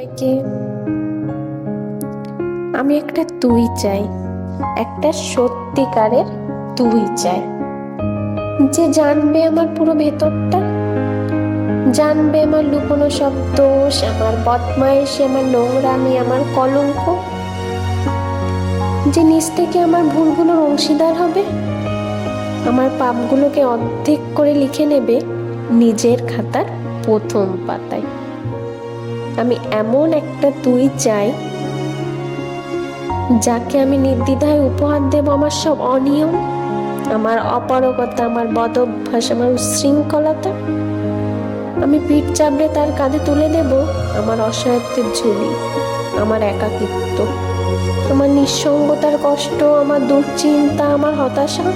সবাইকে। আমি একটা তুই চাই, একটা সত্যিকারের তুই চাই, যে জানবে আমার পুরো ভেতরটা, জানবে আমার লুকোনো সব দোষ, আমার বদমাইশি, আমার নোংরামি, আমার কলঙ্ক, যে নিজ থেকে আমার ভুলগুলোর অংশীদার হবে, আমার পাপগুলোকে অর্ধেক করে লিখে নেবে নিজের খাতার প্রথম পাতায়। আমি এমন একটা তুই চাই, যাকে আমি নির্দ্বিধায় উপহার দেব আমার সব অনিয়ম, আমার অপারগতা, আমার বদঅভ্যাস, আমার উচ্ছৃঙ্খলতা। আমি পিঠ চাপড়ে তার কাঁধে তুলে দেব আমার অসহায়ত্বের ঝুলি, আমার একাকিত্ব, আমার নিঃসঙ্গতার কষ্ট, আমার দুশ্চিন্তা, আমার হতাশা।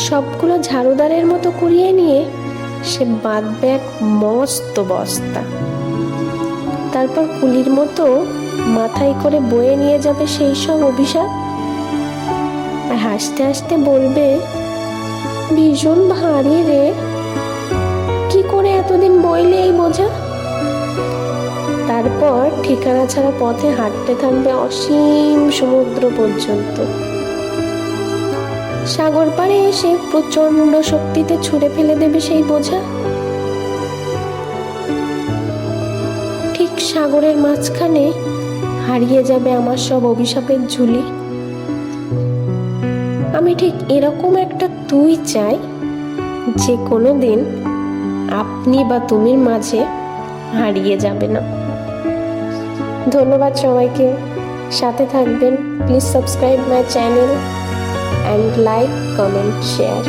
সবগুলো ঝাড়ুদারের মতো কুড়িয়ে নিয়ে সে বাঁধবে এক মস্ত বস্তা। তারপর কুলির মতো মাথায় করে বয়ে নিয়ে যাবে সেই সব অভিশাপ, আর হাসতে হাসতে বলবে, ভীষণ ভারী রে, কি করে এতদিন বইলে এই বোঝা। তারপর ঠিকানা ছাড়া পথে হাঁটতে থাকবে অসীম সমুদ্র পর্যন্ত। সাগর পাড়ে এসে প্রচন্ড শক্তিতে ছুঁড়ে ফেলে দেবে সেই বোঝা। ঠিক সাগরের মাঝখানে হারিয়ে যাবে আমার সব অভিশাপের ঝুলি। আমি ঠিক এরকম একটা তুই চাই, যে কোনোদিন আপনি বা তুমির মাঝে হারিয়ে যাবে না। ধন্যবাদ সবাইকে, সাথে থাকবেন। Please subscribe my channel and like, comment, share.